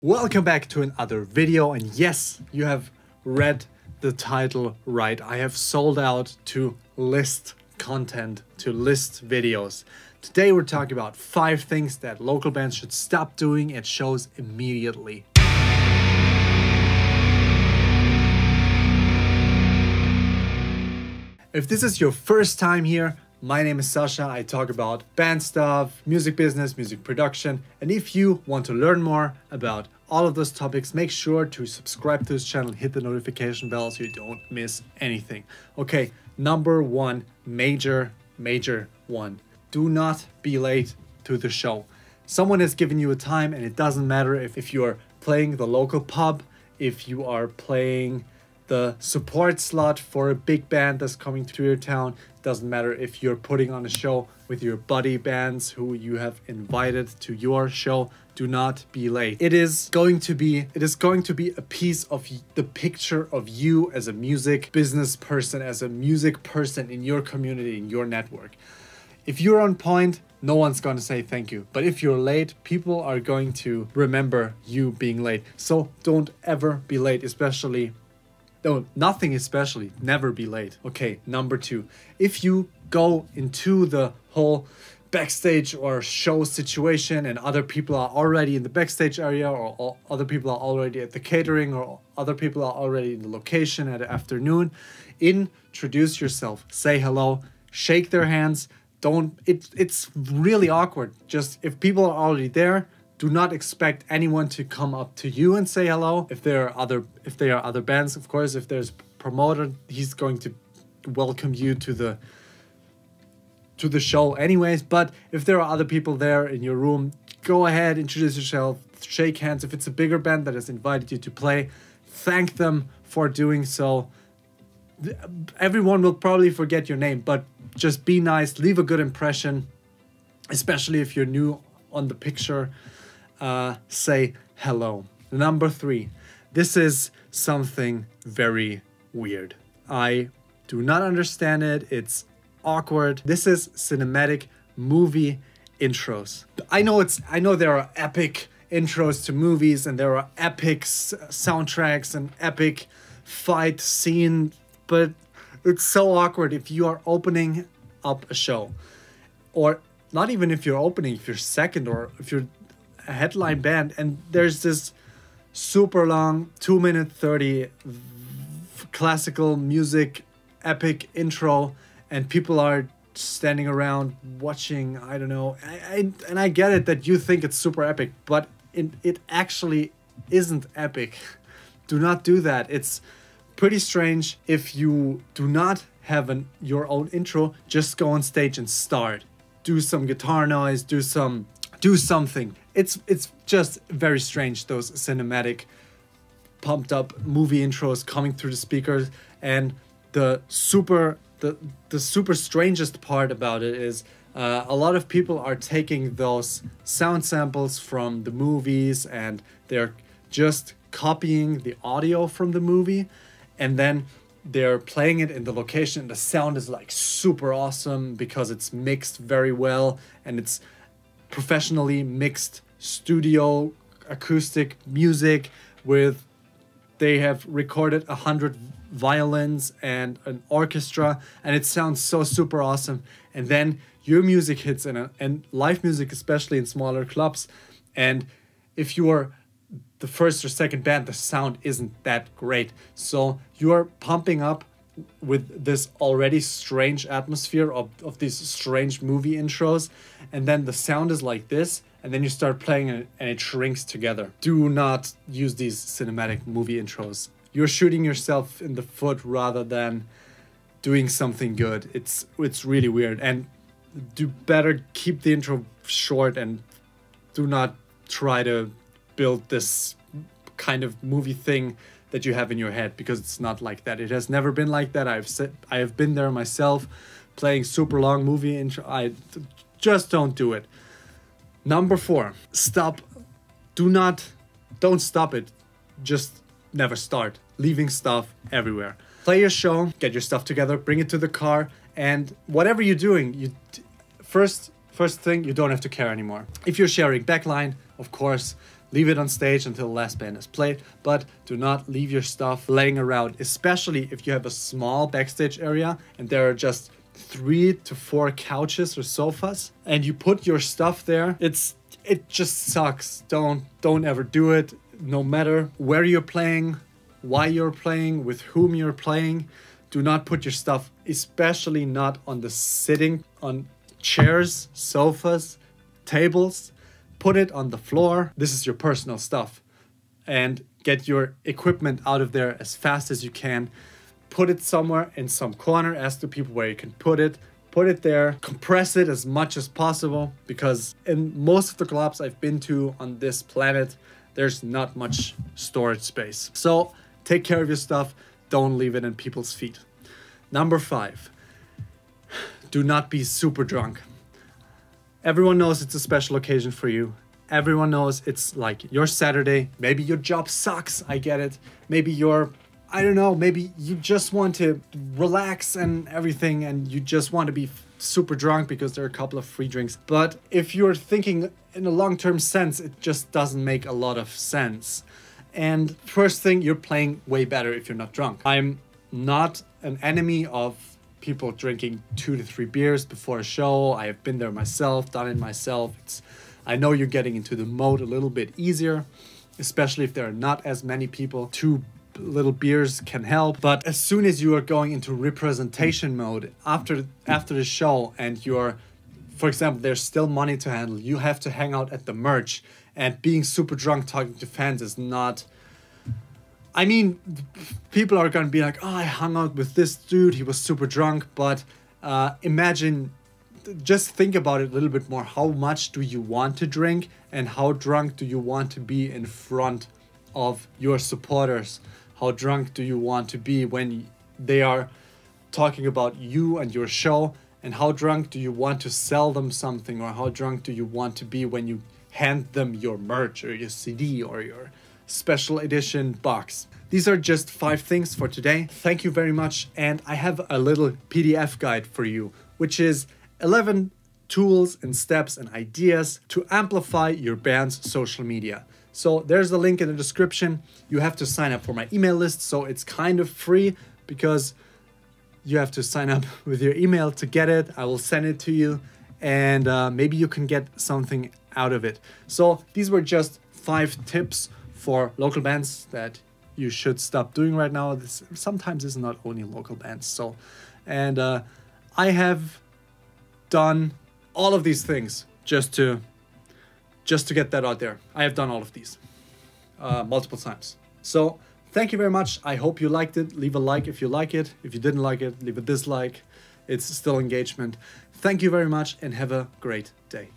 Welcome back to another video, and yes, you have read the title right. I have sold out to list content, to list videos. Today we're talking about 5 things that local bands should stop doing at shows immediately. If this is your first time here, my name is Sascha. I talk about band stuff, music business, music production, and if you want to learn more about all of those topics, make sure to subscribe to this channel, hit the notification bell so you don't miss anything. Okay, number 1, major one. Do not be late to the show. Someone has given you a time, and it doesn't matter if you're playing the local pub, if you are playing the support slot for a big band that's coming to your town. It doesn't matter if you're putting on a show with your buddy bands who you have invited to your show. Do not be late. It is going to be a piece of the picture of you as a music business person, as a music person in your community, in your network. If you're on point, no one's going to say thank you. But if you're late, people are going to remember you being late. So don't ever be late, especially never be late. Okay, number 2. If you go into the whole backstage or show situation and other people are already in the backstage area, or other people are already at the catering, or other people are already in the location at the afternoon, introduce yourself, say hello, shake their hands. It's really awkward. Just if people are already there, do not expect anyone to come up to you and say hello. If there are other bands, of course, if there's a promoter, he's going to welcome you to the show anyways. But if there are other people there in your room, go ahead, introduce yourself, shake hands. If it's a bigger band that has invited you to play, thank them for doing so. Everyone will probably forget your name, but just be nice, leave a good impression, especially if you're new on the picture. Say hello. Number 3. This is something very weird. I do not understand it. It's awkward. This is cinematic movie intros. I know there are epic intros to movies, and there are epic soundtracks and epic fight scene, but it's so awkward if you are opening up a show, or not even if you're opening, if you're second, or if you're a headline band, and there's this super long 2-minute 30 classical music epic intro, and people are standing around watching. I don't know, and I get it that you think it's super epic, but it actually isn't epic. Do not do that. It's pretty strange. If you do not have your own intro, just go on stage and start. Do some guitar noise, do something. It's just very strange, those cinematic pumped up movie intros coming through the speakers. And the super strangest part about it is a lot of people are taking those sound samples from the movies, and they're just copying the audio from the movie, and then they're playing it in the location. The sound is like super awesome because it's mixed very well, and it's professionally mixed studio acoustic music they have recorded 100 violins and an orchestra, and it sounds so super awesome. And then your music hits and live music, especially in smaller clubs, and if you're the first or second band, the sound isn't that great. So you're pumping up with this already strange atmosphere of these strange movie intros, and then the sound is like this, and then you start playing it and it shrinks together. Do not use these cinematic movie intros. You're shooting yourself in the foot rather than doing something good. It's really weird, and do better keep the intro short, and do not try to build this kind of movie thing that you have in your head, because it's not like that. It has never been like that. I have been there myself, playing super long movie intro. Just don't do it. Number 4, stop. Don't stop it. Just never start. Leaving stuff everywhere. Play your show, get your stuff together, bring it to the car, and whatever you're doing, first thing, you don't have to care anymore. If you're sharing backline, of course, leave it on stage until the last band is played, but do not leave your stuff laying around, especially if you have a small backstage area and there are just 3 to 4 couches or sofas and you put your stuff there. It just sucks. Don't ever do it, no matter where you're playing, why you're playing, with whom you're playing. Do not put your stuff, especially not on the sitting, on chairs, sofas, tables. Put it on the floor. This is your personal stuff. And get your equipment out of there as fast as you can. Put it somewhere in some corner. Ask the people where you can put it. Put it there. Compress it as much as possible, because in most of the clubs I've been to on this planet, there's not much storage space. So take care of your stuff. Don't leave it in people's feet. Number 5, do not be super drunk. Everyone knows it's a special occasion for you. Everyone knows it's like your Saturday. Maybe your job sucks, I get it. Maybe I don't know, maybe you just want to relax and everything and you just want to be super drunk because there are a couple of free drinks. But if you're thinking in a long-term sense, it just doesn't make a lot of sense. And first thing, you're playing way better if you're not drunk. I'm not an enemy of people drinking 2 to 3 beers before a show. I have been there myself, done it myself. I know you're getting into the mode a little bit easier, especially if there are not as many people. 2 little beers can help. But as soon as you are going into representation mode after the show and you're, for example, there's still money to handle, you have to hang out at the merch, and being super drunk talking to fans is not... I mean, people are going to be like, oh, I hung out with this dude, he was super drunk, but imagine, just think about it a little bit more. How much do you want to drink, and how drunk do you want to be in front of your supporters? How drunk do you want to be when they are talking about you and your show? And how drunk do you want to sell them something? Or how drunk do you want to be when you hand them your merch or your CD or your special edition box? These are just 5 things for today. Thank you very much. And I have a little PDF guide for you, which is 11 tools and steps and ideas to amplify your band's social media. So there's a link in the description. You have to sign up for my email list. So it's kind of free because you have to sign up with your email to get it. I will send it to you and maybe you can get something out of it. So these were just 5 tips for local bands that you should stop doing right now. This sometimes is not only local bands. So, and I have done all of these things just to get that out there. I have done all of these multiple times. So thank you very much. I hope you liked it. Leave a like if you like it. If you didn't like it, leave a dislike. It's still engagement. Thank you very much and have a great day.